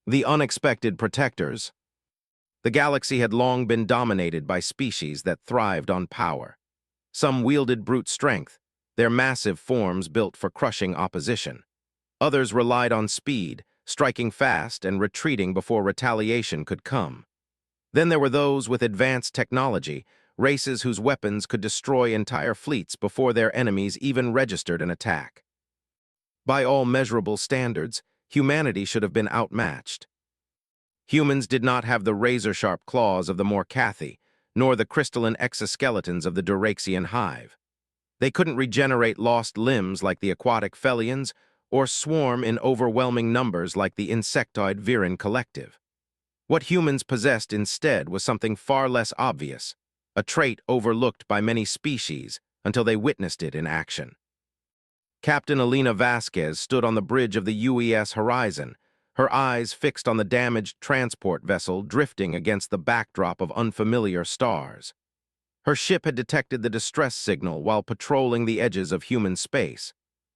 The unexpected protectors. The galaxy had long been dominated by species that thrived on power. Some wielded brute strength, their massive forms built for crushing opposition. Others relied on speed, striking fast and retreating before retaliation could come. Then there were those with advanced technology, races whose weapons could destroy entire fleets before their enemies even registered an attack. By all measurable standards, humanity should have been outmatched. Humans did not have the razor-sharp claws of the Morkathi, nor the crystalline exoskeletons of the Duraxian hive. They couldn't regenerate lost limbs like the aquatic Felians, or swarm in overwhelming numbers like the insectoid Viren collective. What humans possessed instead was something far less obvious, a trait overlooked by many species until they witnessed it in action. Captain Elena Vasquez stood on the bridge of the UES Horizon, her eyes fixed on the damaged transport vessel drifting against the backdrop of unfamiliar stars. Her ship had detected the distress signal while patrolling the edges of human space,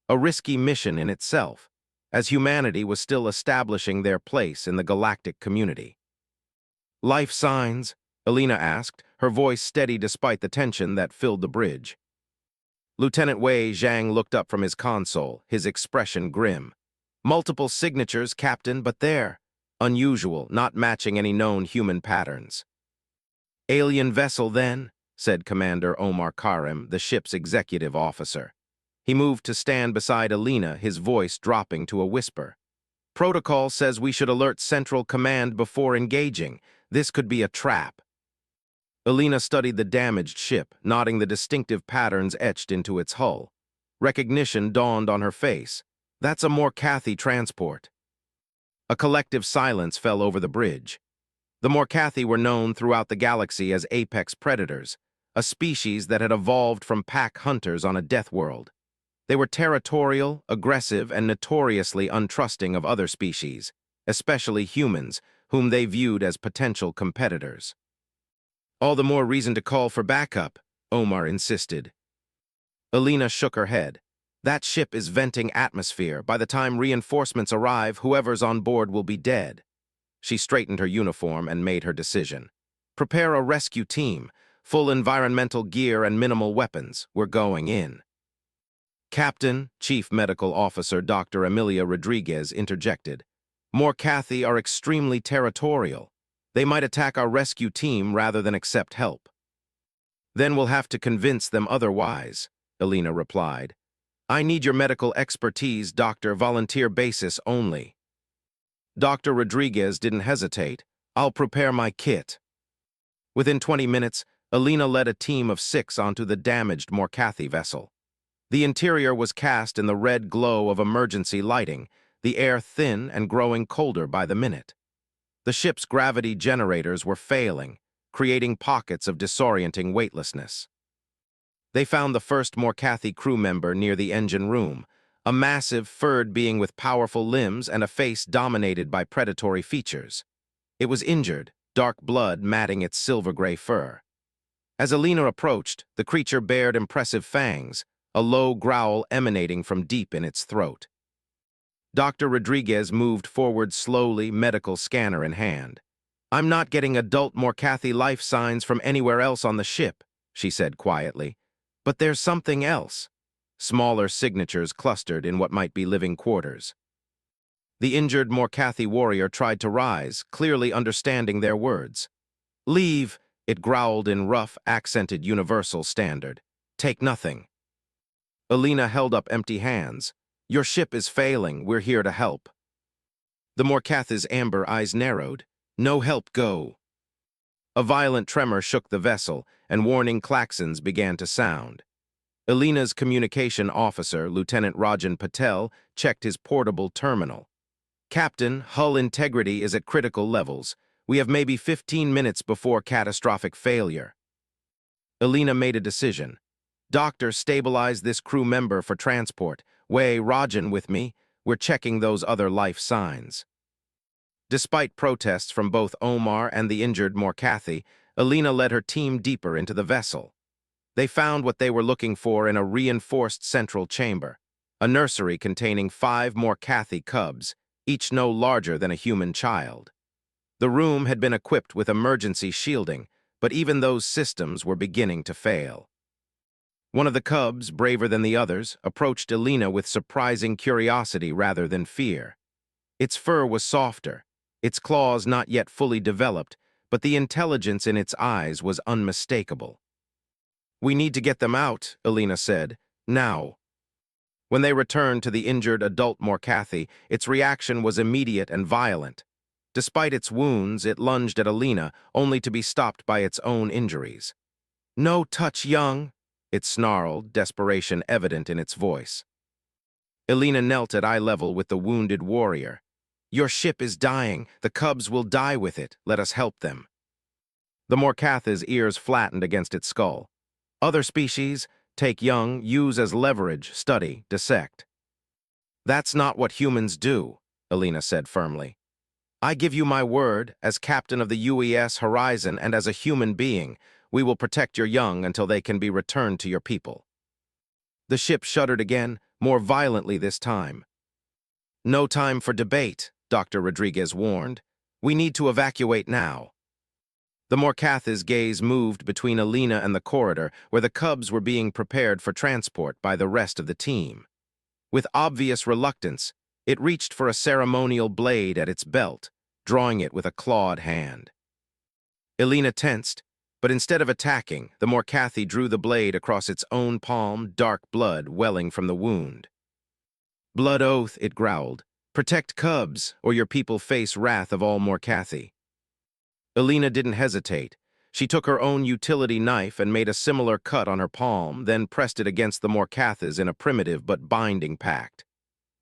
a risky mission in itself, as humanity was still establishing their place in the galactic community. "Life signs?" Elena asked, her voice steady despite the tension that filled the bridge. Lieutenant Wei Zhang looked up from his console, his expression grim. "Multiple signatures, Captain, but they're unusual, not matching any known human patterns." "Alien vessel, then?" said Commander Omar Karim, the ship's executive officer. He moved to stand beside Elena, his voice dropping to a whisper. "Protocol says we should alert Central Command before engaging. This could be a trap." Elena studied the damaged ship, noting the distinctive patterns etched into its hull. Recognition dawned on her face. "That's a Morkathi transport." A collective silence fell over the bridge. The Morkathi were known throughout the galaxy as apex predators, a species that had evolved from pack hunters on a death world. They were territorial, aggressive, and notoriously untrusting of other species, especially humans, whom they viewed as potential competitors. "All the more reason to call for backup," Omar insisted. Elena shook her head. "That ship is venting atmosphere. By the time reinforcements arrive, whoever's on board will be dead." She straightened her uniform and made her decision. "Prepare a rescue team, full environmental gear and minimal weapons. We're going in." "Captain," Chief Medical Officer Dr. Emilia Rodriguez interjected, "Morkathi are extremely territorial. They might attack our rescue team rather than accept help." "Then we'll have to convince them otherwise," Elena replied. "I need your medical expertise, Doctor, volunteer basis only." Dr. Rodriguez didn't hesitate. "I'll prepare my kit." Within 20 minutes, Elena led a team of 6 onto the damaged Morkathi vessel. The interior was cast in the red glow of emergency lighting, the air thin and growing colder by the minute. The ship's gravity generators were failing, creating pockets of disorienting weightlessness. They found the first Morkathi crew member near the engine room, a massive, furred being with powerful limbs and a face dominated by predatory features. It was injured, dark blood matting its silver-gray fur. As Elena approached, the creature bared impressive fangs, a low growl emanating from deep in its throat. Dr. Rodriguez moved forward slowly, medical scanner in hand. "I'm not getting adult Morkathi life signs from anywhere else on the ship," she said quietly. "But there's something else." Smaller signatures clustered in what might be living quarters. The injured Morkathi warrior tried to rise, clearly understanding their words. "Leave," it growled in rough, accented universal standard. "Take nothing." Elena held up empty hands. "Your ship is failing. We're here to help." The Morkathi's amber eyes narrowed. "No help, go." A violent tremor shook the vessel, and warning klaxons began to sound. Elena's communication officer, Lieutenant Rajan Patel, checked his portable terminal. "Captain, hull integrity is at critical levels. We have maybe 15 minutes before catastrophic failure." Elena made a decision. "Doctor, stabilize this crew member for transport. Wei, Rajan with me. We're checking those other life signs." Despite protests from both Omar and the injured Morkathi, Elena led her team deeper into the vessel. They found what they were looking for in a reinforced central chamber, a nursery containing 5 Morkathi cubs, each no larger than a human child. The room had been equipped with emergency shielding, but even those systems were beginning to fail. One of the cubs, braver than the others, approached Elena with surprising curiosity rather than fear. Its fur was softer, its claws not yet fully developed, but the intelligence in its eyes was unmistakable. "We need to get them out," Elena said. "Now." When they returned to the injured adult Morcathi, its reaction was immediate and violent. Despite its wounds, it lunged at Elena, only to be stopped by its own injuries. "No touch, young," it snarled, desperation evident in its voice. Elena knelt at eye level with the wounded warrior. "Your ship is dying. The cubs will die with it. Let us help them." The Morcatha's ears flattened against its skull. "Other species, take young, use as leverage, study, dissect." "That's not what humans do," Elena said firmly. "I give you my word, as captain of the UES Horizon and as a human being, we will protect your young until they can be returned to your people." The ship shuddered again, more violently this time. "No time for debate," Dr. Rodriguez warned. "We need to evacuate now." The Morcatha's gaze moved between Elena and the corridor, where the cubs were being prepared for transport by the rest of the team. With obvious reluctance, it reached for a ceremonial blade at its belt, drawing it with a clawed hand. Elena tensed, but instead of attacking, the Morcathi drew the blade across its own palm, dark blood welling from the wound. "Blood oath," it growled. "Protect cubs, or your people face wrath of all Morcathi." Elena didn't hesitate. She took her own utility knife and made a similar cut on her palm, then pressed it against the Morcatha's in a primitive but binding pact.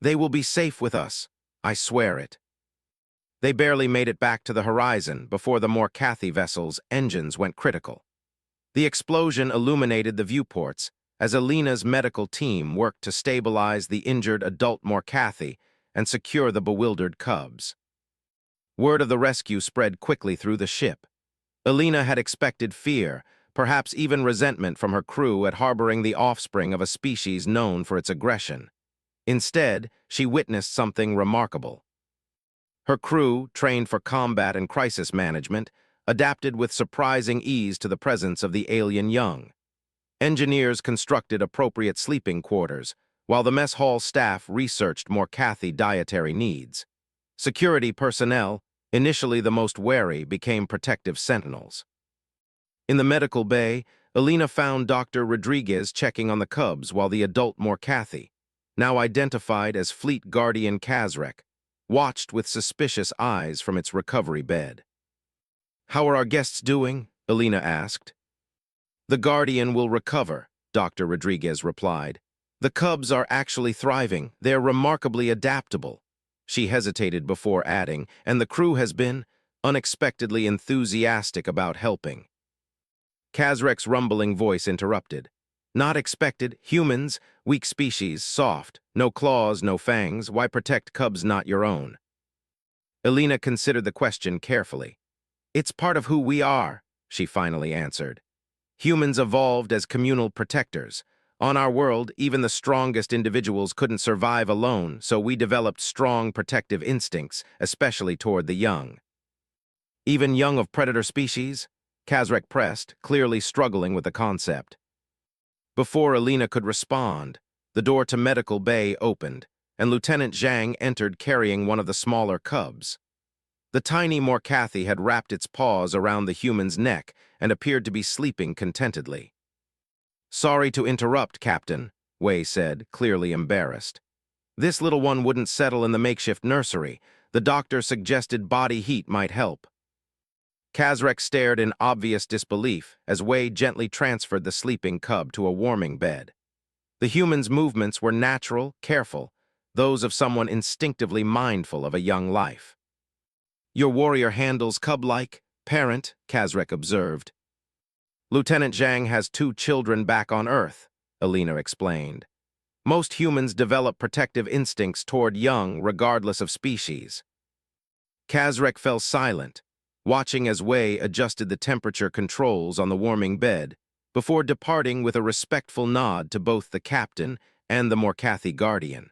"They will be safe with us. I swear it." They barely made it back to the horizon before the Morcathi vessel's engines went critical. The explosion illuminated the viewports as Elena's medical team worked to stabilize the injured adult Morcathi and secure the bewildered cubs. Word of the rescue spread quickly through the ship. Elena had expected fear, perhaps even resentment from her crew at harboring the offspring of a species known for its aggression. Instead, she witnessed something remarkable. Her crew, trained for combat and crisis management, adapted with surprising ease to the presence of the alien young. Engineers constructed appropriate sleeping quarters, while the mess hall staff researched Morcathi dietary needs. Security personnel, initially the most wary, became protective sentinels. In the medical bay, Elena found Dr. Rodriguez checking on the cubs while the adult Morcathi, now identified as Fleet Guardian Kazrek, watched with suspicious eyes from its recovery bed. "How are our guests doing?" Elena asked. "The Guardian will recover," Dr. Rodriguez replied. "The cubs are actually thriving. They're remarkably adaptable." She hesitated before adding, "And the crew has been unexpectedly enthusiastic about helping." Kazrek's rumbling voice interrupted. "Not expected. Humans, weak species, soft. No claws, no fangs. Why protect cubs not your own?" Elena considered the question carefully. "It's part of who we are," she finally answered. "Humans evolved as communal protectors. On our world, even the strongest individuals couldn't survive alone, so we developed strong protective instincts, especially toward the young." "Even young of predator species?" Kazrek pressed, clearly struggling with the concept. Before Elena could respond, the door to Medical Bay opened, and Lieutenant Zhang entered carrying one of the smaller cubs. The tiny Morcathi had wrapped its paws around the human's neck and appeared to be sleeping contentedly. "Sorry to interrupt, Captain," Wei said, clearly embarrassed. "This little one wouldn't settle in the makeshift nursery. The doctor suggested body heat might help." Kazrek stared in obvious disbelief as Wei gently transferred the sleeping cub to a warming bed. The human's movements were natural, careful, those of someone instinctively mindful of a young life. "Your warrior handles cub-like, parent," Kazrek observed. "Lieutenant Zhang has 2 children back on Earth," Elena explained. "Most humans develop protective instincts toward young, regardless of species." Kazrek fell silent, watching as Wei adjusted the temperature controls on the warming bed, before departing with a respectful nod to both the captain and the Morcathi Guardian.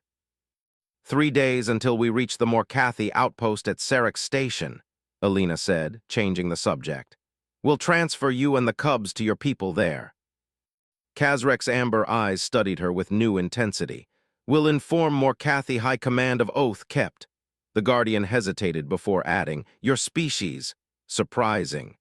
3 days until we reach the Morkathi outpost at Sarek Station, Alina said, changing the subject. We'll transfer you and the cubs to your people there. Kazrek's amber eyes studied her with new intensity. We'll inform Morkathi High Command of oath kept. The Guardian hesitated before adding, your species. Surprising.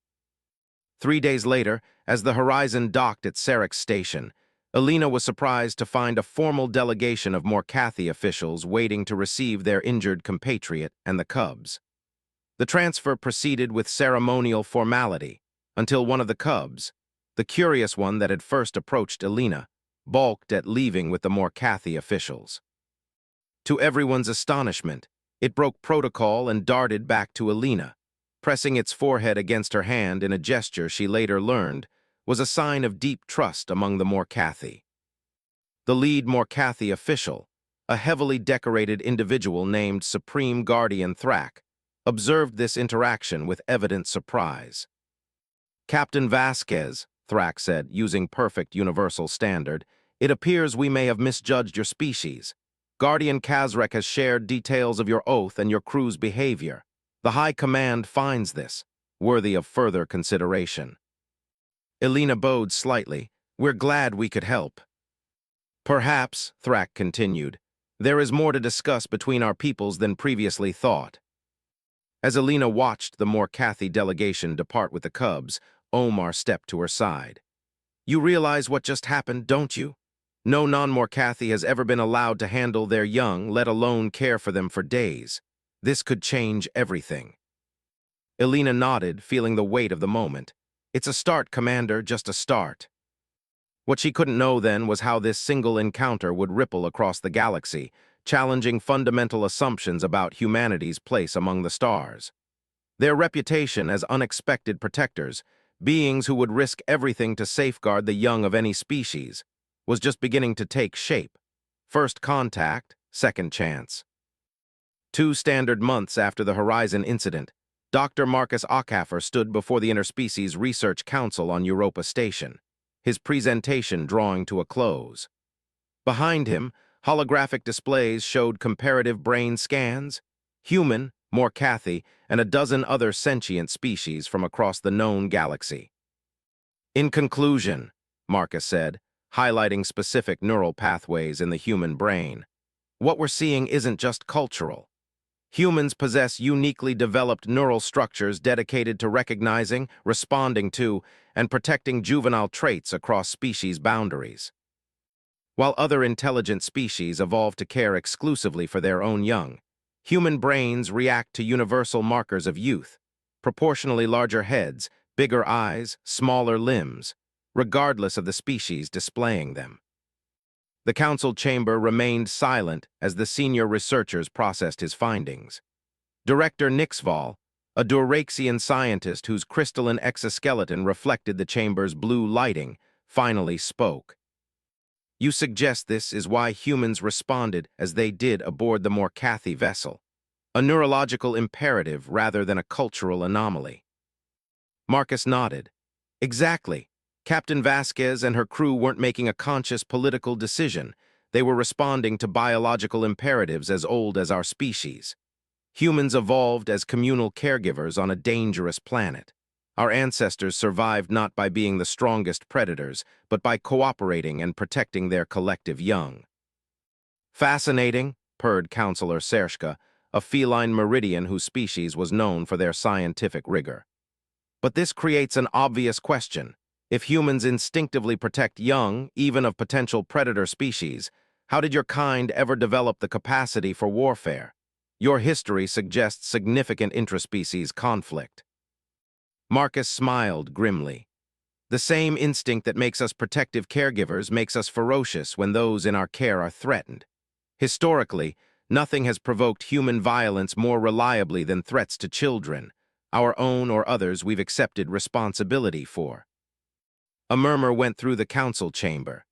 3 days later, as the Horizon docked at Sarek Station, Alina was surprised to find a formal delegation of Morkathi officials waiting to receive their injured compatriot and the cubs. The transfer proceeded with ceremonial formality until one of the cubs, the curious one that had first approached Alina, balked at leaving with the Morkathi officials. To everyone's astonishment, it broke protocol and darted back to Alina, pressing its forehead against her hand in a gesture she later learned was a sign of deep trust among the Morkathi. The lead Morkathi official, a heavily decorated individual named Supreme Guardian Thrak, observed this interaction with evident surprise. Captain Vasquez, Thrak said, using perfect universal standard, it appears we may have misjudged your species. Guardian Kazrek has shared details of your oath and your crew's behavior. The High Command finds this worthy of further consideration. Alina bowed slightly. We're glad we could help. Perhaps, Thrak continued, there is more to discuss between our peoples than previously thought. As Alina watched the Morkathi delegation depart with the cubs, Omar stepped to her side. You realize what just happened, don't you? No non-Morkathi has ever been allowed to handle their young, let alone care for them for days. This could change everything. Alina nodded, feeling the weight of the moment. It's a start, Commander, just a start. What she couldn't know then was how this single encounter would ripple across the galaxy, challenging fundamental assumptions about humanity's place among the stars. Their reputation as unexpected protectors, beings who would risk everything to safeguard the young of any species, was just beginning to take shape. First contact, second chance. 2 standard months after the Horizon incident, Dr. Marcus Ockhaffer stood before the Interspecies Research Council on Europa Station, his presentation drawing to a close. Behind him, holographic displays showed comparative brain scans, human, Morkathi, and a dozen other sentient species from across the known galaxy. In conclusion, Marcus said, highlighting specific neural pathways in the human brain, what we're seeing isn't just cultural. Humans possess uniquely developed neural structures dedicated to recognizing, responding to, and protecting juvenile traits across species boundaries. While other intelligent species evolve to care exclusively for their own young, human brains react to universal markers of youth, proportionally larger heads, bigger eyes, smaller limbs, regardless of the species displaying them. The council chamber remained silent as the senior researchers processed his findings. Director Nixval, a Duraxian scientist whose crystalline exoskeleton reflected the chamber's blue lighting, finally spoke. You suggest this is why humans responded as they did aboard the Morkathi vessel, a neurological imperative rather than a cultural anomaly. Marcus nodded. Exactly. Captain Vasquez and her crew weren't making a conscious political decision. They were responding to biological imperatives as old as our species. Humans evolved as communal caregivers on a dangerous planet. Our ancestors survived not by being the strongest predators, but by cooperating and protecting their collective young. Fascinating, purred Counselor Sershka, a feline meridian whose species was known for their scientific rigor. But this creates an obvious question. If humans instinctively protect young, even of potential predator species, how did your kind ever develop the capacity for warfare? Your history suggests significant intraspecies conflict. Marcus smiled grimly. The same instinct that makes us protective caregivers makes us ferocious when those in our care are threatened. Historically, nothing has provoked human violence more reliably than threats to children, our own or others we've accepted responsibility for. A murmur went through the council chamber.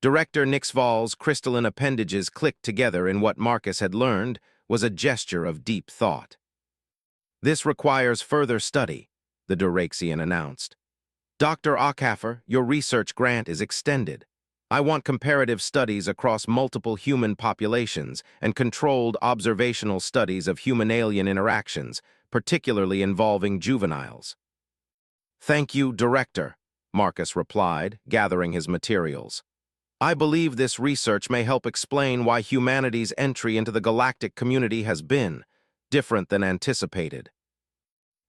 Director Nixval's crystalline appendages clicked together in what Marcus had learned was a gesture of deep thought. This requires further study, the Duraxian announced. Dr. Ockhaffer, your research grant is extended. I want comparative studies across multiple human populations and controlled observational studies of human-alien interactions, particularly involving juveniles. Thank you, Director, Marcus replied, gathering his materials. I believe this research may help explain why humanity's entry into the galactic community has been different than anticipated.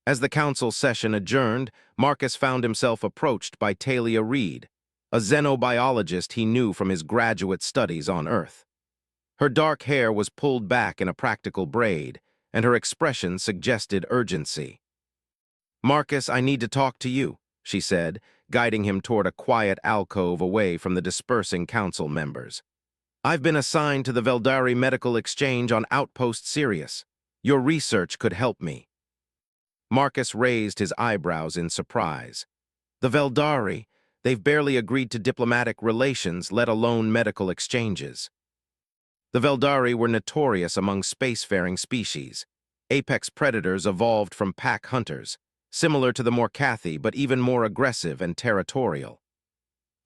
As the council session adjourned, Marcus found himself approached by Talia Reed, a xenobiologist he knew from his graduate studies on Earth. Her dark hair was pulled back in a practical braid, and her expression suggested urgency. "Marcus, I need to talk to you," she said, guiding him toward a quiet alcove away from the dispersing council members. "I've been assigned to the Veldari Medical Exchange on Outpost Sirius. Your research could help me." Marcus raised his eyebrows in surprise. "The Veldari, they've barely agreed to diplomatic relations, let alone medical exchanges." The Veldari were notorious among spacefaring species. Apex predators evolved from pack hunters, similar to the Morkathi but even more aggressive and territorial.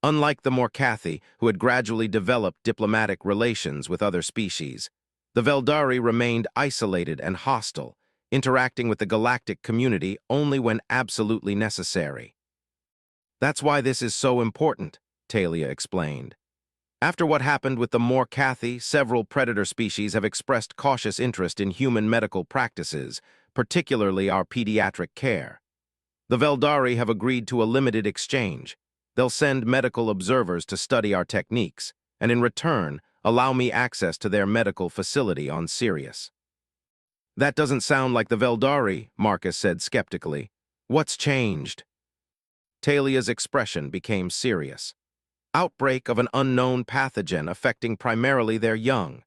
Unlike the Morkathi, who had gradually developed diplomatic relations with other species, the Veldari remained isolated and hostile, interacting with the galactic community only when absolutely necessary. "That's why this is so important," Talia explained. "After what happened with the Morkathi, several predator species have expressed cautious interest in human medical practices, particularly our pediatric care. The Veldari have agreed to a limited exchange. They'll send medical observers to study our techniques, and in return, allow me access to their medical facility on Sirius." "That doesn't sound like the Veldari," Marcus said skeptically. "What's changed?" Talia's expression became serious. "Outbreak of an unknown pathogen affecting primarily their young.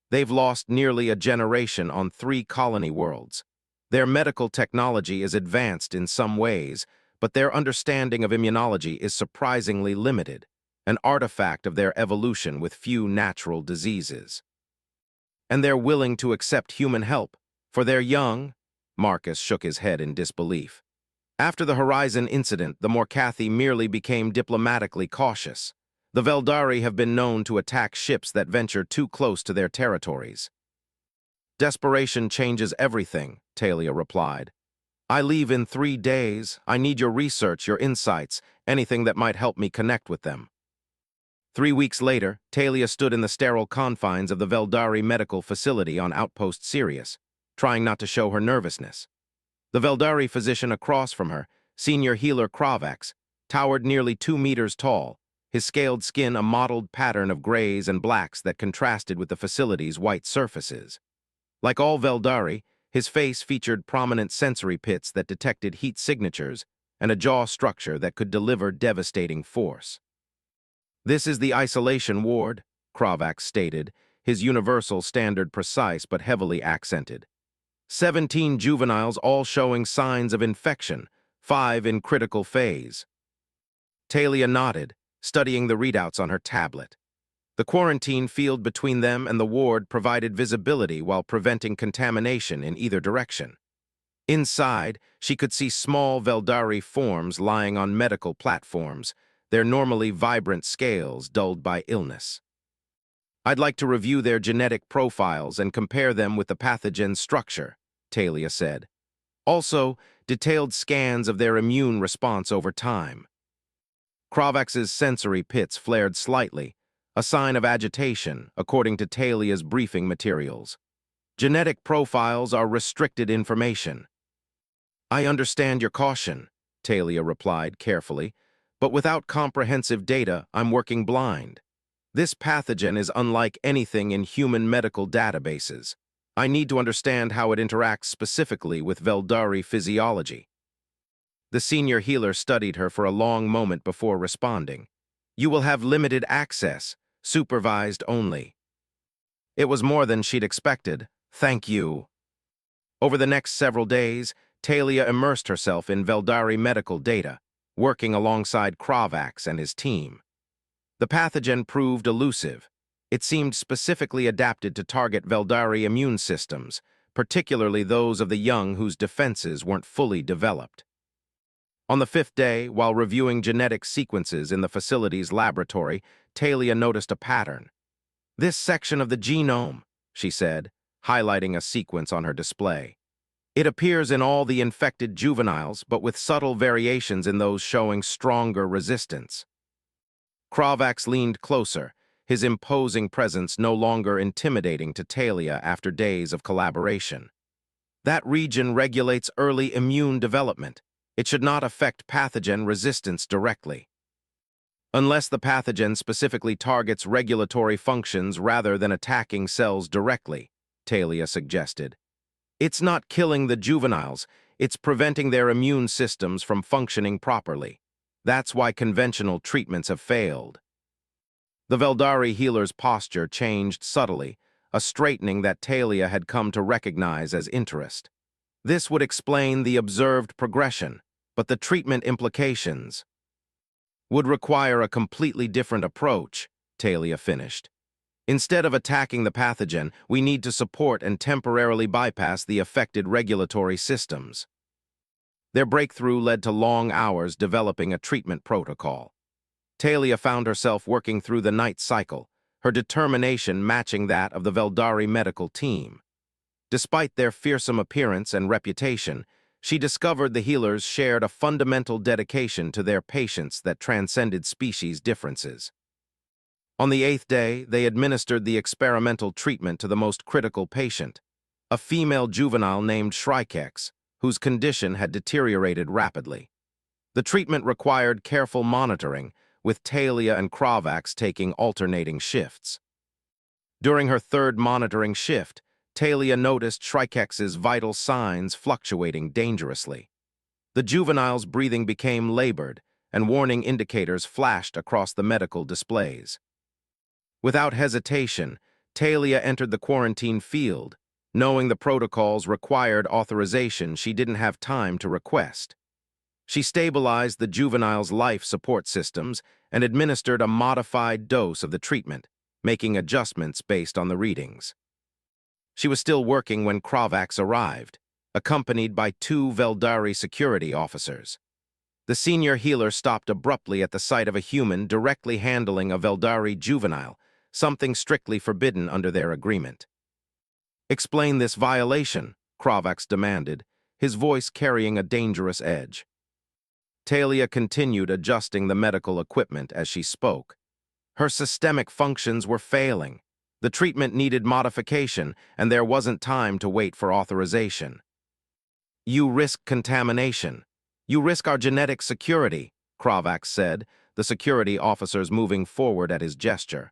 They've lost nearly a generation on 3 colony worlds. Their medical technology is advanced in some ways, but their understanding of immunology is surprisingly limited, an artifact of their evolution with few natural diseases. And they're willing to accept human help for their young?" Marcus shook his head in disbelief. "After the Horizon incident, the Morkathi merely became diplomatically cautious. The Veldari have been known to attack ships that venture too close to their territories." "Desperation changes everything," Talia replied. "I leave in 3 days. I need your research, your insights, anything that might help me connect with them." 3 weeks later, Talia stood in the sterile confines of the Veldari medical facility on Outpost Sirius, trying not to show her nervousness. The Veldari physician across from her, senior healer Kravax, towered nearly 2 meters tall, his scaled skin a mottled pattern of grays and blacks that contrasted with the facility's white surfaces. Like all Veldari, his face featured prominent sensory pits that detected heat signatures and a jaw structure that could deliver devastating force. "This is the isolation ward," Kravax stated, his universal standard precise but heavily accented. 17 juveniles all showing signs of infection, 5 in critical phase. Talia nodded, studying the readouts on her tablet. The quarantine field between them and the ward provided visibility while preventing contamination in either direction. Inside, she could see small Veldari forms lying on medical platforms, their normally vibrant scales dulled by illness. "I'd like to review their genetic profiles and compare them with the pathogen's structure," Talia said. "Also, detailed scans of their immune response over time." Kravax's sensory pits flared slightly, a sign of agitation, according to Talia's briefing materials. "Genetic profiles are restricted information." "I understand your caution," Talia replied carefully, "but without comprehensive data, I'm working blind. This pathogen is unlike anything in human medical databases. I need to understand how it interacts specifically with Veldari physiology." The senior healer studied her for a long moment before responding. "You will have limited access, supervised only." It was more than she'd expected. "Thank you." Over the next several days, Talia immersed herself in Veldari medical data, working alongside Kravax and his team. The pathogen proved elusive. It seemed specifically adapted to target Veldari immune systems, particularly those of the young whose defenses weren't fully developed. On the fifth day, while reviewing genetic sequences in the facility's laboratory, Talia noticed a pattern. "This section of the genome," she said, highlighting a sequence on her display. "It appears in all the infected juveniles, but with subtle variations in those showing stronger resistance." Kravax leaned closer, his imposing presence no longer intimidating to Talia after days of collaboration. "That region regulates early immune development. It should not affect pathogen resistance directly. Unless the pathogen specifically targets regulatory functions rather than attacking cells directly," Talia suggested. "It's not killing the juveniles, it's preventing their immune systems from functioning properly. That's why conventional treatments have failed." The Veldari healer's posture changed subtly, a straightening that Talia had come to recognize as interest. This would explain the observed progression, but the treatment implications would require a completely different approach, Talia finished. "Instead of attacking the pathogen, we need to support and temporarily bypass the affected regulatory systems." Their breakthrough led to long hours developing a treatment protocol. Talia found herself working through the night cycle, her determination matching that of the Veldari medical team. Despite their fearsome appearance and reputation, she discovered the healers shared a fundamental dedication to their patients that transcended species differences. On the eighth day, they administered the experimental treatment to the most critical patient, a female juvenile named Shrikex, whose condition had deteriorated rapidly. The treatment required careful monitoring, with Talia and Kravax taking alternating shifts. During her third monitoring shift, Talia noticed Shrikex's vital signs fluctuating dangerously. The juvenile's breathing became labored, and warning indicators flashed across the medical displays. Without hesitation, Talia entered the quarantine field. Knowing the protocols required authorization she didn't have time to request. She stabilized the juvenile's life support systems and administered a modified dose of the treatment, making adjustments based on the readings. She was still working when Kravax arrived, accompanied by two Veldari security officers. The senior healer stopped abruptly at the sight of a human directly handling a Veldari juvenile, something strictly forbidden under their agreement. "Explain this violation," Kravax demanded, his voice carrying a dangerous edge. Talia continued adjusting the medical equipment as she spoke. Her systemic functions were failing. The treatment needed modification, and there wasn't time to wait for authorization. "You risk contamination. You risk our genetic security," Kravax said, the security officers moving forward at his gesture.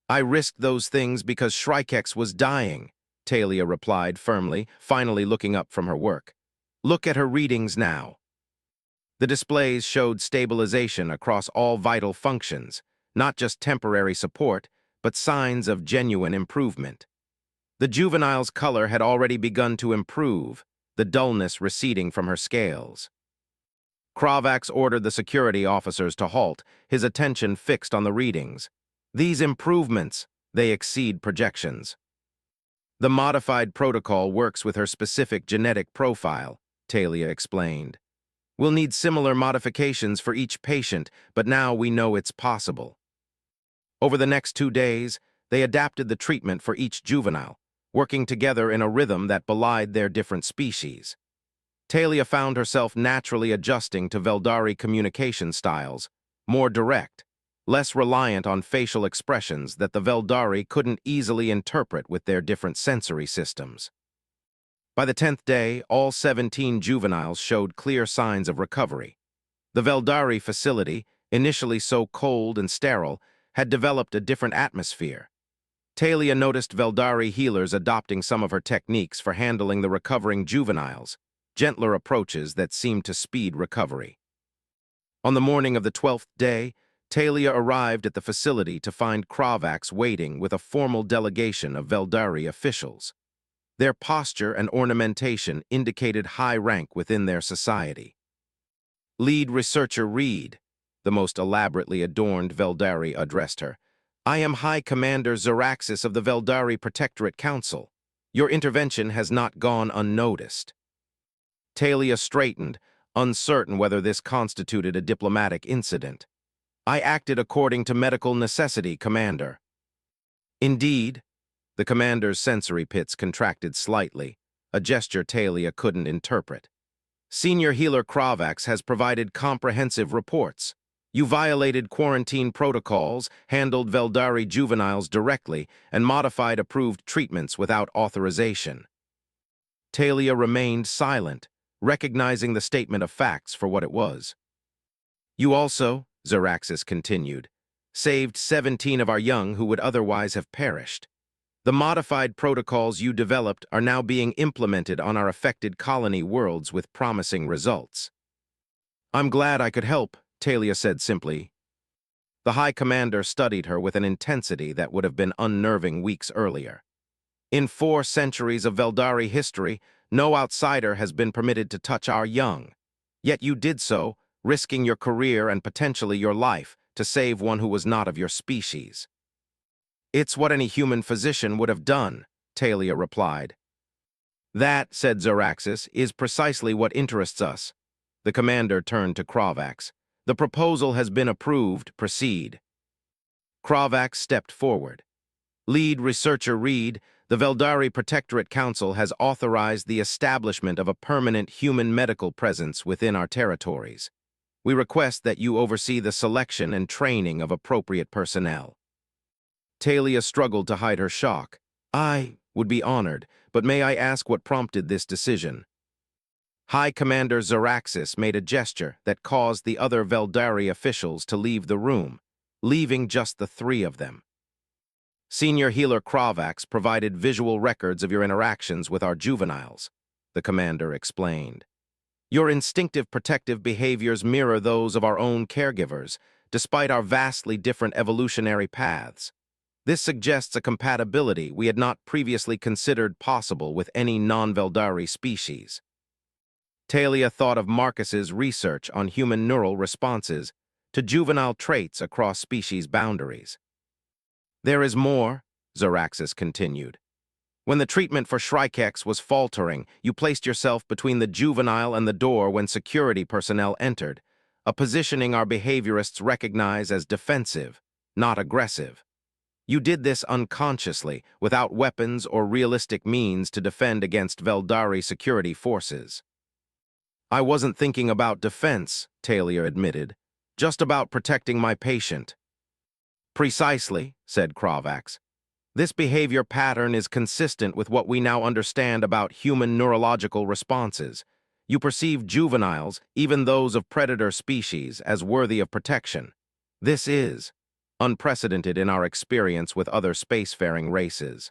"I risked those things because Shrikex was dying," Talia replied firmly, finally looking up from her work. "Look at her readings now." The displays showed stabilization across all vital functions, not just temporary support, but signs of genuine improvement. The juvenile's color had already begun to improve, the dullness receding from her scales. Kravax ordered the security officers to halt, his attention fixed on the readings. "These improvements, they exceed projections." "The modified protocol works with her specific genetic profile," Talia explained. "We'll need similar modifications for each patient, but now we know it's possible." Over the next 2 days, they adapted the treatment for each juvenile, working together in a rhythm that belied their different species. Talia found herself naturally adjusting to Veldari communication styles, more direct, less reliant on facial expressions that the Veldari couldn't easily interpret with their different sensory systems. By the 10th day, all 17 juveniles showed clear signs of recovery. The Veldari facility, initially so cold and sterile, had developed a different atmosphere. Talia noticed Veldari healers adopting some of her techniques for handling the recovering juveniles, gentler approaches that seemed to speed recovery. On the morning of the 12th day, Talia arrived at the facility to find Kravax waiting with a formal delegation of Veldari officials. Their posture and ornamentation indicated high rank within their society. "Lead researcher Reed," the most elaborately adorned Veldari addressed her. "I am High Commander Zeraxis of the Veldari Protectorate Council. Your intervention has not gone unnoticed." Talia straightened, uncertain whether this constituted a diplomatic incident. I acted according to medical necessity, Commander. Indeed, the commander's sensory pits contracted slightly, a gesture Talia couldn't interpret. Senior healer Kravax has provided comprehensive reports. You violated quarantine protocols, handled Veldari juveniles directly, and modified approved treatments without authorization. Talia remained silent, recognizing the statement of facts for what it was. You also, Zeraxis continued, saved 17 of our young who would otherwise have perished. The modified protocols you developed are now being implemented on our affected colony worlds with promising results. I'm glad I could help, Talia said simply. The High Commander studied her with an intensity that would have been unnerving weeks earlier. In 4 centuries of Veldari history, no outsider has been permitted to touch our young. Yet you did so, risking your career and potentially your life to save one who was not of your species. It's what any human physician would have done, Talia replied. That, said Zeraxis, is precisely what interests us. The commander turned to Kravax. The proposal has been approved. Proceed. Kravax stepped forward. Lead researcher Reed, the Veldari Protectorate Council has authorized the establishment of a permanent human medical presence within our territories. We request that you oversee the selection and training of appropriate personnel. Talia struggled to hide her shock. I would be honored, but may I ask what prompted this decision? High Commander Zeraxis made a gesture that caused the other Veldari officials to leave the room, leaving just the 3 of them. Senior healer Kravax provided visual records of your interactions with our juveniles, the commander explained. Your instinctive protective behaviors mirror those of our own caregivers, despite our vastly different evolutionary paths. This suggests a compatibility we had not previously considered possible with any non-Veldari species. Talia thought of Marcus's research on human neural responses to juvenile traits across species boundaries. There is more, Zeraxis continued. When the treatment for Shrikex was faltering, you placed yourself between the juvenile and the door when security personnel entered, a positioning our behaviorists recognize as defensive, not aggressive. You did this unconsciously, without weapons or realistic means to defend against Veldari security forces. I wasn't thinking about defense, Talia admitted, just about protecting my patient. Precisely, said Kravax. This behavior pattern is consistent with what we now understand about human neurological responses. You perceive juveniles, even those of predator species, as worthy of protection. This is unprecedented in our experience with other spacefaring races.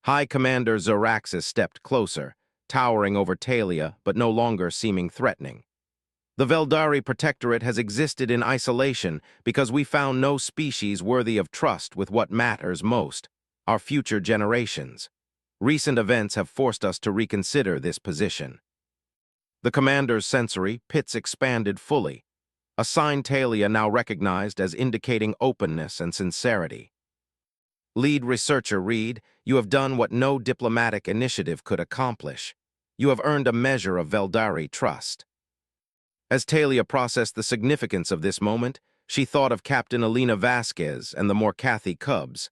High Commander Zeraxis stepped closer, towering over Talia but no longer seeming threatening. The Veldari Protectorate has existed in isolation because we found no species worthy of trust with what matters most, our future generations. Recent events have forced us to reconsider this position. The commander's sensory pits expanded fully, a sign Talia now recognized as indicating openness and sincerity. Lead researcher Reed, you have done what no diplomatic initiative could accomplish. You have earned a measure of Veldari trust. As Talia processed the significance of this moment, she thought of Captain Alina Vasquez and the Morcathi cubs,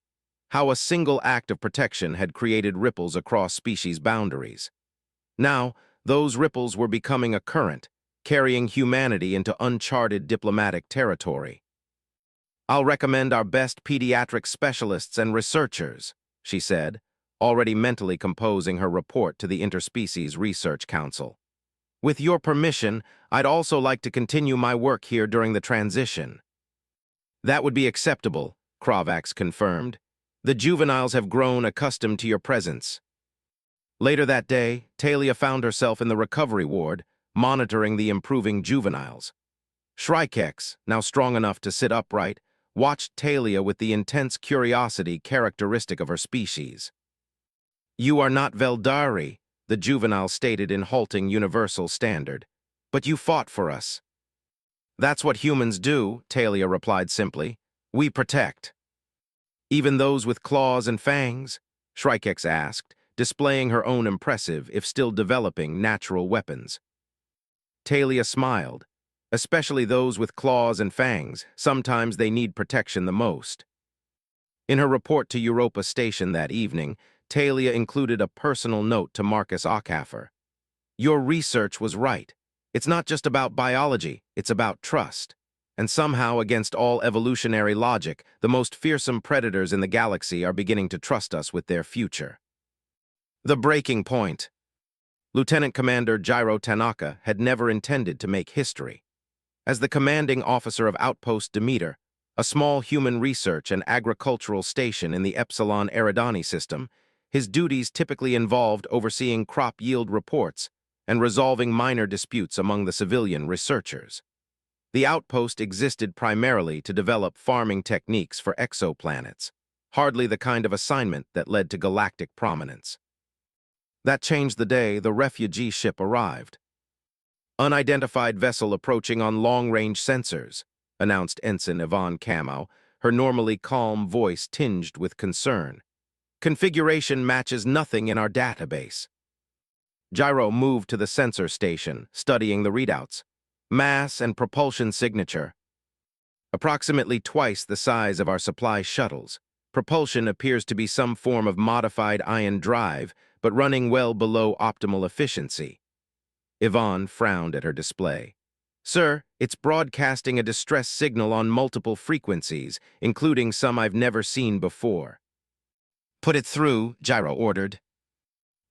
how a single act of protection had created ripples across species boundaries. Now, those ripples were becoming a current, carrying humanity into uncharted diplomatic territory. I'll recommend our best pediatric specialists and researchers, she said, already mentally composing her report to the Interspecies Research Council. With your permission, I'd also like to continue my work here during the transition. That would be acceptable, Kravax confirmed. The juveniles have grown accustomed to your presence. Later that day, Talia found herself in the recovery ward, monitoring the improving juveniles. Shrikex, now strong enough to sit upright, watched Talia with the intense curiosity characteristic of her species. You are not Veldari, the juvenile stated in halting universal standard, but you fought for us. That's what humans do, Talia replied simply. We protect. Even those with claws and fangs? Shrikex asked, displaying her own impressive, if still developing, natural weapons. Talia smiled. Especially those with claws and fangs, sometimes they need protection the most. In her report to Europa Station that evening, Talia included a personal note to Marcus Ockhaffer. Your research was right. It's not just about biology, it's about trust. And somehow, against all evolutionary logic, the most fearsome predators in the galaxy are beginning to trust us with their future. The breaking point. Lieutenant Commander Jiro Tanaka had never intended to make history. As the commanding officer of Outpost Demeter, a small human research and agricultural station in the Epsilon Eridani system, his duties typically involved overseeing crop yield reports and resolving minor disputes among the civilian researchers. The outpost existed primarily to develop farming techniques for exoplanets, hardly the kind of assignment that led to galactic prominence. That changed the day the refugee ship arrived. Unidentified vessel approaching on long-range sensors, announced Ensign Yvonne Camo, her normally calm voice tinged with concern. Configuration matches nothing in our database. Gyro moved to the sensor station, studying the readouts. Mass and propulsion signature. Approximately twice the size of our supply shuttles. Propulsion appears to be some form of modified ion drive, but running well below optimal efficiency. Yvonne frowned at her display. Sir, it's broadcasting a distress signal on multiple frequencies, including some I've never seen before. Put it through, Gyro ordered.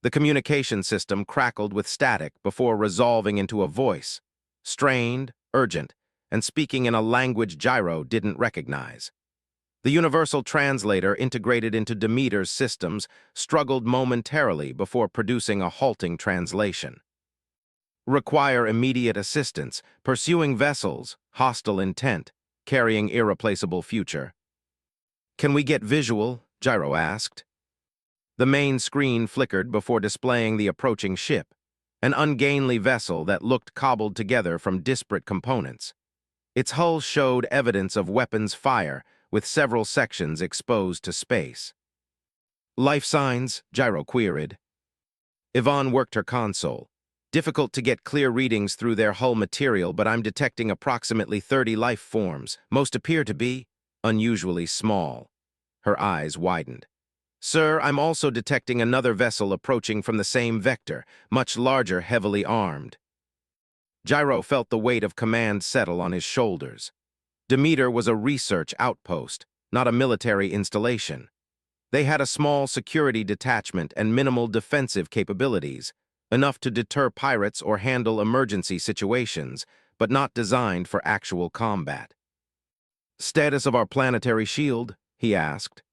The communication system crackled with static before resolving into a voice, strained, urgent, and speaking in a language Gyro didn't recognize. The universal translator integrated into Demeter's systems struggled momentarily before producing a halting translation. Require immediate assistance, pursuing vessels, hostile intent, carrying irreplaceable future. Can we get visual? Gyro asked. The main screen flickered before displaying the approaching ship, an ungainly vessel that looked cobbled together from disparate components. Its hull showed evidence of weapons fire, with several sections exposed to space. Life signs, Gyro queried. Yvonne worked her console. Difficult to get clear readings through their hull material, but I'm detecting approximately 30 life forms. Most appear to be unusually small. Her eyes widened. Sir, I'm also detecting another vessel approaching from the same vector, much larger, heavily armed. Gyro felt the weight of command settle on his shoulders. Demeter was a research outpost, not a military installation. They had a small security detachment and minimal defensive capabilities, enough to deter pirates or handle emergency situations, but not designed for actual combat. Status of our planetary shield? He asked.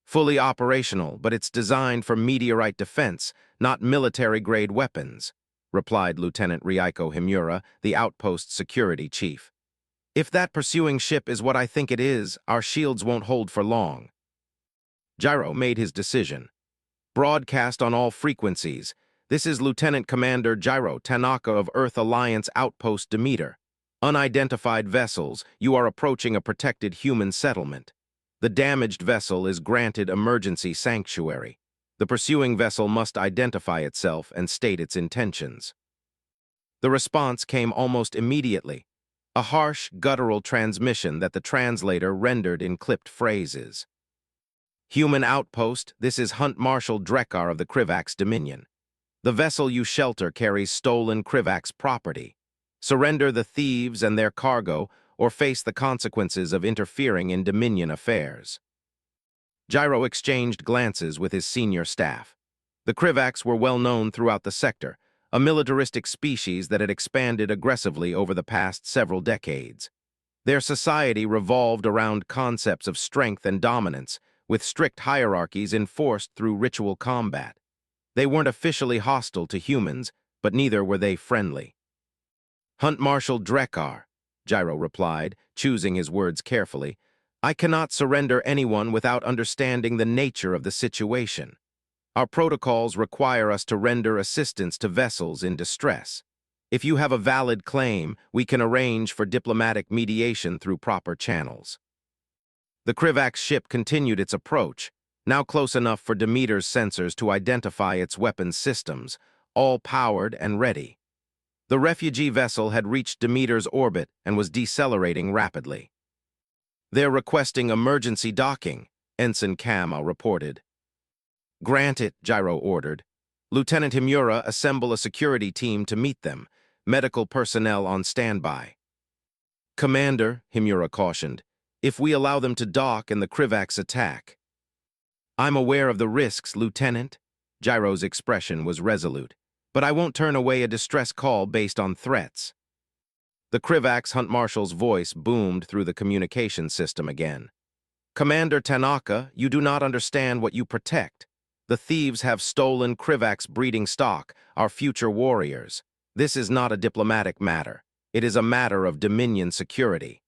Fully operational, but it's designed for meteorite defense, not military-grade weapons, replied Lieutenant Ryoko Himura, the outpost's security chief. If that pursuing ship is what I think it is, our shields won't hold for long. Gyro made his decision. Broadcast on all frequencies. This is Lieutenant Commander Jiro Tanaka of Earth Alliance Outpost Demeter. Unidentified vessels, you are approaching a protected human settlement. The damaged vessel is granted emergency sanctuary. The pursuing vessel must identify itself and state its intentions. The response came almost immediately, a harsh, guttural transmission that the translator rendered in clipped phrases. Human outpost, this is Hunt Marshal Drekar of the Krivax Dominion. The vessel you shelter carries stolen Krivax property. Surrender the thieves and their cargo, or face the consequences of interfering in Dominion affairs. Gyro exchanged glances with his senior staff. The Krivax were well known throughout the sector, a militaristic species that had expanded aggressively over the past several decades. Their society revolved around concepts of strength and dominance, with strict hierarchies enforced through ritual combat. They weren't officially hostile to humans, but neither were they friendly. Hunt Marshal Drekar, Gyro replied, choosing his words carefully. I cannot surrender anyone without understanding the nature of the situation. Our protocols require us to render assistance to vessels in distress. If you have a valid claim, we can arrange for diplomatic mediation through proper channels. The Krivax ship continued its approach, now close enough for Demeter's sensors to identify its weapons systems, all powered and ready. The refugee vessel had reached Demeter's orbit and was decelerating rapidly. "They're requesting emergency docking," Ensign Kama reported. "Grant it," Gyro ordered. "Lieutenant Himura, assemble a security team to meet them. Medical personnel on standby." "Commander," Himura cautioned, "if we allow them to dock and the Krivax attack." "I'm aware of the risks, Lieutenant." Gyro's expression was resolute. "But I won't turn away a distress call based on threats." The Krivax Hunt Marshal's voice boomed through the communication system again. "Commander Tanaka, you do not understand what you protect. The thieves have stolen Krivax breeding stock, our future warriors. This is not a diplomatic matter. It is a matter of Dominion security."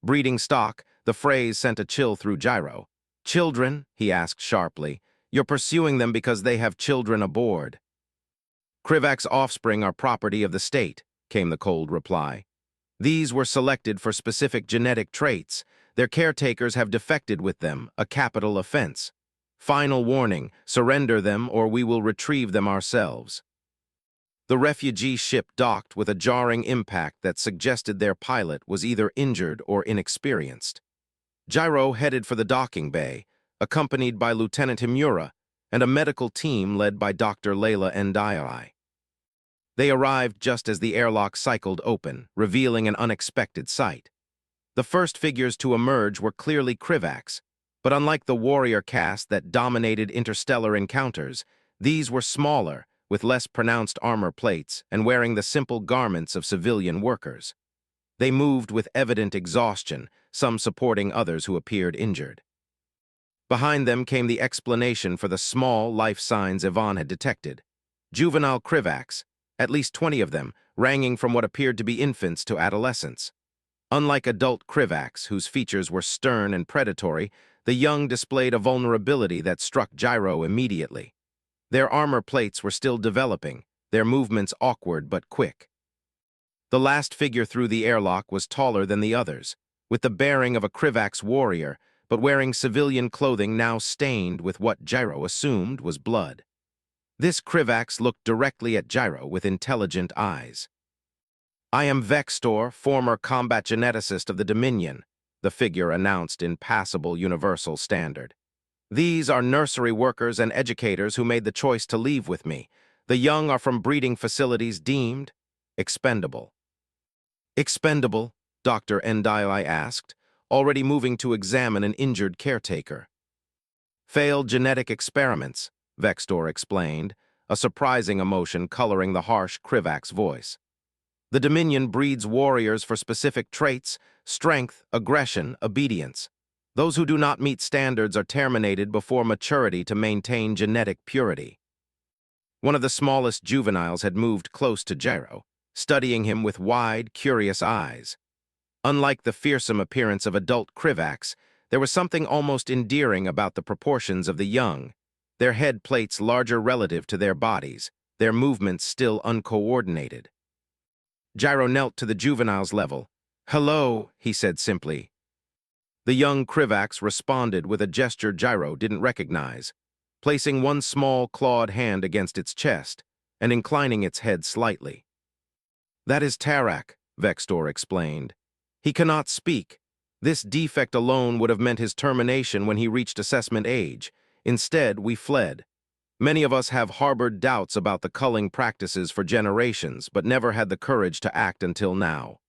Breeding stock, the phrase sent a chill through Gyro. "Children?" he asked sharply. "You're pursuing them because they have children aboard." "Krivax offspring are property of the state," came the cold reply. "These were selected for specific genetic traits. Their caretakers have defected with them, a capital offense. Final warning, surrender them or we will retrieve them ourselves." The refugee ship docked with a jarring impact that suggested their pilot was either injured or inexperienced. Gyro headed for the docking bay, accompanied by Lieutenant Himura and a medical team led by Dr. Layla Ndiaye. They arrived just as the airlock cycled open, revealing an unexpected sight. The first figures to emerge were clearly Krivax, but unlike the warrior caste that dominated interstellar encounters, these were smaller, with less pronounced armor plates and wearing the simple garments of civilian workers. They moved with evident exhaustion, some supporting others who appeared injured. Behind them came the explanation for the small life signs Yvonne had detected. Juvenile Krivax, at least 20 of them, ranging from what appeared to be infants to adolescents. Unlike adult Krivax, whose features were stern and predatory, the young displayed a vulnerability that struck Gyro immediately. Their armor plates were still developing, their movements awkward but quick. The last figure through the airlock was taller than the others, with the bearing of a Krivax warrior, but wearing civilian clothing now stained with what Gyro assumed was blood. This Krivax looked directly at Gyro with intelligent eyes. "I am Vextor, former combat geneticist of the Dominion," the figure announced in passable universal standard. "These are nursery workers and educators who made the choice to leave with me. The young are from breeding facilities deemed expendable." "Expendable?" Dr. Ndiaye asked, already moving to examine an injured caretaker. "Failed genetic experiments," Vextor explained, a surprising emotion coloring the harsh Krivax voice. "The Dominion breeds warriors for specific traits, strength, aggression, obedience. Those who do not meet standards are terminated before maturity to maintain genetic purity." One of the smallest juveniles had moved close to Gyro, studying him with wide, curious eyes. Unlike the fearsome appearance of adult Krivax, there was something almost endearing about the proportions of the young, their head plates larger relative to their bodies, their movements still uncoordinated. Gyro knelt to the juvenile's level. "Hello," he said simply. The young Krivax responded with a gesture Gyro didn't recognize, placing one small clawed hand against its chest and inclining its head slightly. "That is Tarak," Vextor explained. "He cannot speak. This defect alone would have meant his termination when he reached assessment age. Instead, we fled. Many of us have harbored doubts about the culling practices for generations, but never had the courage to act until now."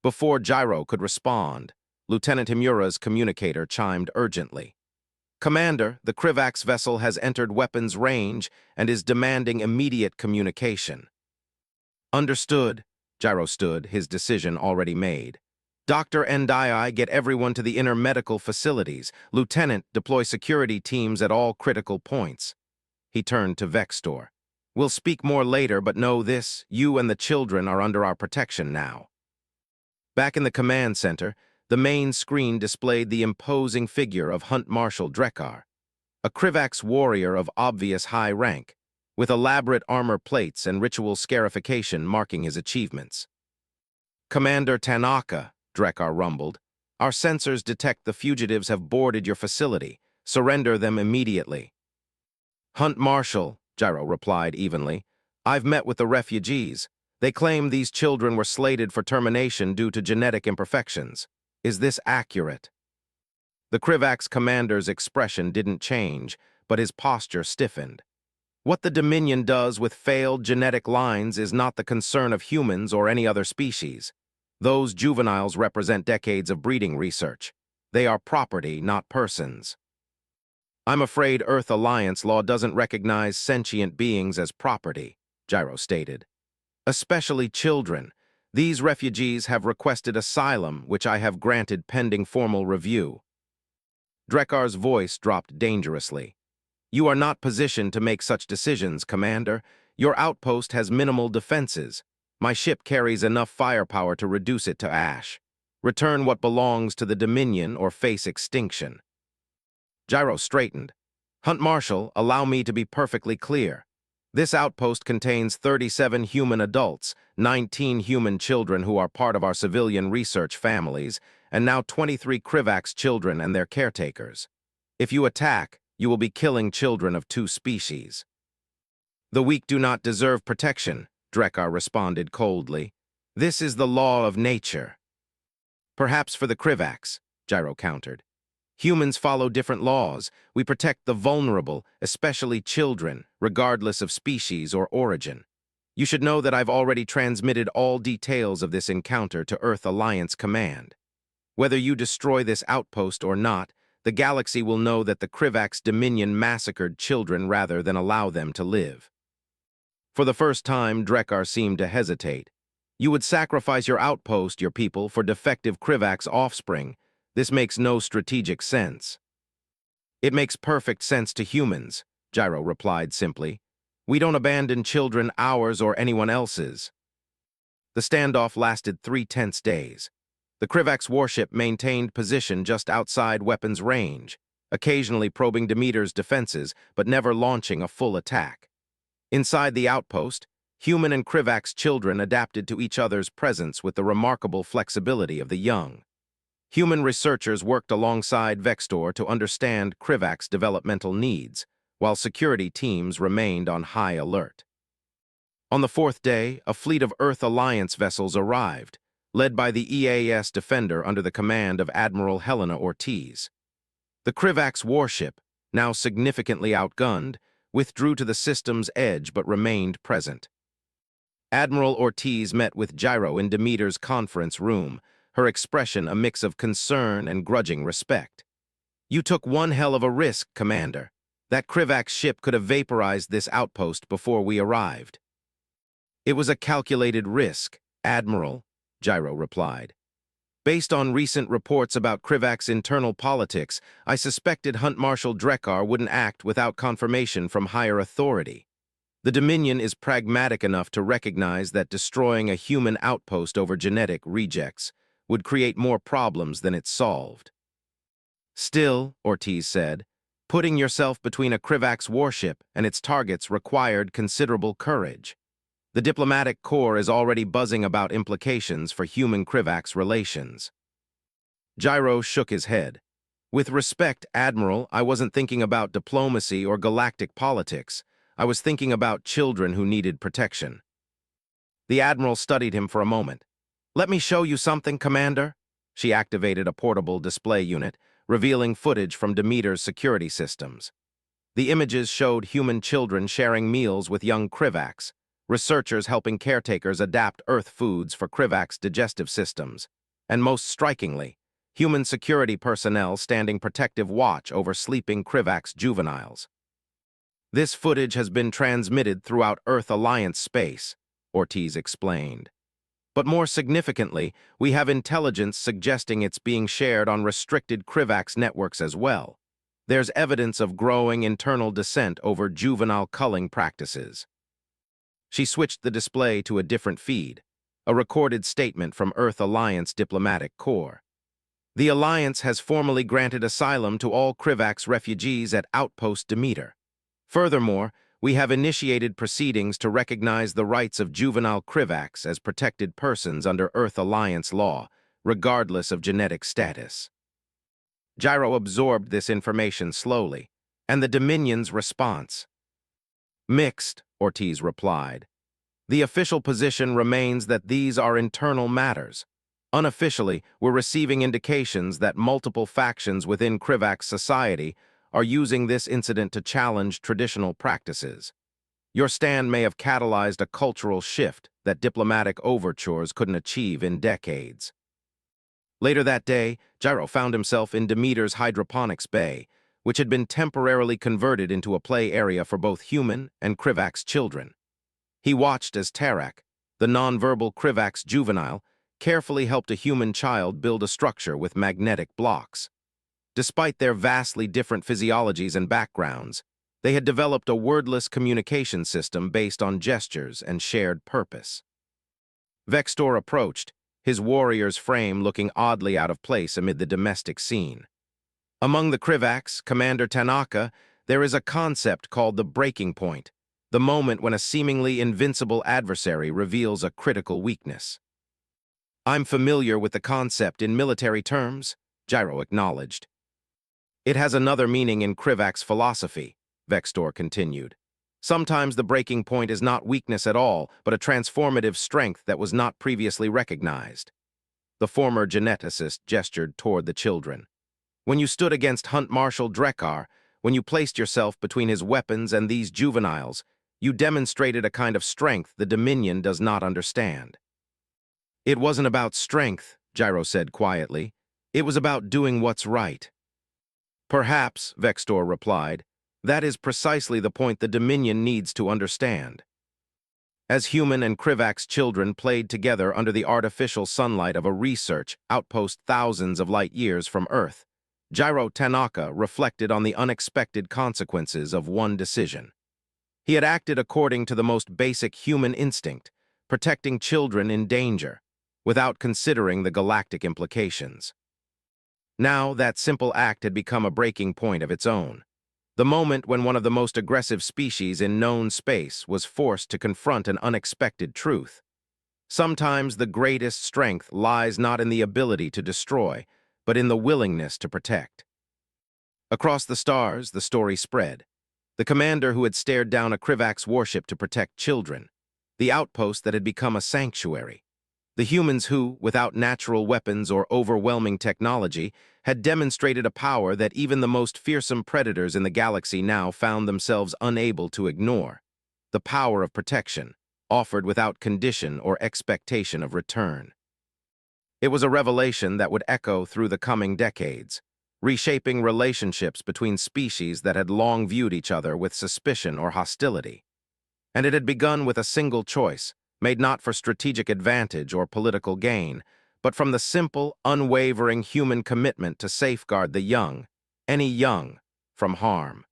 Before Gyro could respond, Lieutenant Himura's communicator chimed urgently. "Commander, the Krivax vessel has entered weapons range and is demanding immediate communication." "Understood." Gyro stood, his decision already made. "Dr. Ndiaye, get everyone to the inner medical facilities. Lieutenant, deploy security teams at all critical points." He turned to Vextor. "We'll speak more later, but know this, you and the children are under our protection now." Back in the command center, the main screen displayed the imposing figure of Hunt Marshal Drekar, a Krivax warrior of obvious high rank, with elaborate armor plates and ritual scarification marking his achievements. "Commander Tanaka," Drekar rumbled, "our sensors detect the fugitives have boarded your facility. Surrender them immediately." "Hunt Marshal," Gyro replied evenly, "I've met with the refugees. They claim these children were slated for termination due to genetic imperfections. Is this accurate? The Krivak's commander's expression didn't change, but his posture stiffened. What the Dominion does with failed genetic lines is not the concern of humans or any other species. Those juveniles represent decades of breeding research. They are property, not persons. I'm afraid Earth Alliance law doesn't recognize sentient beings as property, Gyro stated. Especially children. These refugees have requested asylum, which I have granted pending formal review. Drekkar's voice dropped dangerously. You are not positioned to make such decisions, Commander. Your outpost has minimal defenses. My ship carries enough firepower to reduce it to ash. Return what belongs to the Dominion or face extinction. Gyro straightened. Hunt Marshal, allow me to be perfectly clear. This outpost contains 37 human adults, 19 human children who are part of our civilian research families, and now 23 Krivak's children and their caretakers. If you attack, you will be killing children of two species. The weak do not deserve protection, Drekkar responded coldly. This is the law of nature. Perhaps for the Krivaks, Gyro countered. Humans follow different laws. We protect the vulnerable, especially children, regardless of species or origin. You should know that I've already transmitted all details of this encounter to Earth Alliance Command. Whether you destroy this outpost or not, the galaxy will know that the Krivak's Dominion massacred children rather than allow them to live. For the first time, Drekkar seemed to hesitate. You would sacrifice your outpost, your people, for defective Krivak's offspring. This makes no strategic sense. It makes perfect sense to humans, Gyro replied simply. We don't abandon children, ours or anyone else's. The standoff lasted 3 tense days. The Krivak's warship maintained position just outside weapons range, occasionally probing Demeter's defenses, but never launching a full attack. Inside the outpost, human and Krivak's children adapted to each other's presence with the remarkable flexibility of the young. Human researchers worked alongside Vextor to understand Krivak's developmental needs, while security teams remained on high alert. On the 4th day, a fleet of Earth Alliance vessels arrived, led by the EAS Defender under the command of Admiral Helena Ortiz. The Krivak's warship, now significantly outgunned, withdrew to the system's edge but remained present. Admiral Ortiz met with Gyro in Demeter's conference room, her expression a mix of concern and grudging respect. You took one hell of a risk, Commander. That Krivak's ship could have vaporized this outpost before we arrived. It was a calculated risk, Admiral, Gyro replied. Based on recent reports about Krivak's internal politics, I suspected Hunt Marshal Drekkar wouldn't act without confirmation from higher authority. The Dominion is pragmatic enough to recognize that destroying a human outpost over genetic rejects would create more problems than it solved. Still, Ortiz said, putting yourself between a Krivak's warship and its targets required considerable courage. The diplomatic corps is already buzzing about implications for human-Krivak's relations. Gyro shook his head. With respect, Admiral, I wasn't thinking about diplomacy or galactic politics. I was thinking about children who needed protection. The Admiral studied him for a moment. Let me show you something, Commander. She activated a portable display unit, revealing footage from Demeter's security systems. The images showed human children sharing meals with young Krivaks, researchers helping caretakers adapt Earth foods for Krivak's digestive systems, and most strikingly, human security personnel standing protective watch over sleeping Krivak's juveniles. This footage has been transmitted throughout Earth Alliance space, Ortiz explained. But more significantly, we have intelligence suggesting it's being shared on restricted Krivak's networks as well. There's evidence of growing internal dissent over juvenile culling practices. She switched the display to a different feed, a recorded statement from Earth Alliance Diplomatic Corps. The Alliance has formally granted asylum to all Krivak's refugees at Outpost Demeter. Furthermore, we have initiated proceedings to recognize the rights of juvenile Krivaks as protected persons under Earth Alliance law, regardless of genetic status. Gyro absorbed this information slowly, and the Dominion's response. Mixed, Ortiz replied. The official position remains that these are internal matters. Unofficially, we're receiving indications that multiple factions within Krivak's society are using this incident to challenge traditional practices. Your stand may have catalyzed a cultural shift that diplomatic overtures couldn't achieve in decades. Later that day, Gyro found himself in Demeter's hydroponics bay, which had been temporarily converted into a play area for both human and Krivak's children. He watched as Tarak, the nonverbal Krivak's juvenile, carefully helped a human child build a structure with magnetic blocks. Despite their vastly different physiologies and backgrounds, they had developed a wordless communication system based on gestures and shared purpose. Vextor approached, his warrior's frame looking oddly out of place amid the domestic scene. Among the Krivaks, Commander Tanaka, there is a concept called the breaking point, the moment when a seemingly invincible adversary reveals a critical weakness. I'm familiar with the concept in military terms, Gyro acknowledged. It has another meaning in Krivak's philosophy, Vextor continued. Sometimes the breaking point is not weakness at all, but a transformative strength that was not previously recognized. The former geneticist gestured toward the children. When you stood against Hunt Marshal Drekar, when you placed yourself between his weapons and these juveniles, you demonstrated a kind of strength the Dominion does not understand. It wasn't about strength, Gyro said quietly. It was about doing what's right. Perhaps, Vextor replied, that is precisely the point the Dominion needs to understand. As human and Krivak's children played together under the artificial sunlight of a research outpost thousands of light years from Earth, Gyro Tanaka reflected on the unexpected consequences of one decision. He had acted according to the most basic human instinct, protecting children in danger, without considering the galactic implications. Now, that simple act had become a breaking point of its own. The moment when one of the most aggressive species in known space was forced to confront an unexpected truth. Sometimes the greatest strength lies not in the ability to destroy, but in the willingness to protect. Across the stars, the story spread. The commander who had stared down a Krivak's warship to protect children. The outpost that had become a sanctuary. The humans who, without natural weapons or overwhelming technology, had demonstrated a power that even the most fearsome predators in the galaxy now found themselves unable to ignore. The power of protection, offered without condition or expectation of return. It was a revelation that would echo through the coming decades, reshaping relationships between species that had long viewed each other with suspicion or hostility. And it had begun with a single choice, made not for strategic advantage or political gain, but from the simple, unwavering human commitment to safeguard the young, any young, from harm.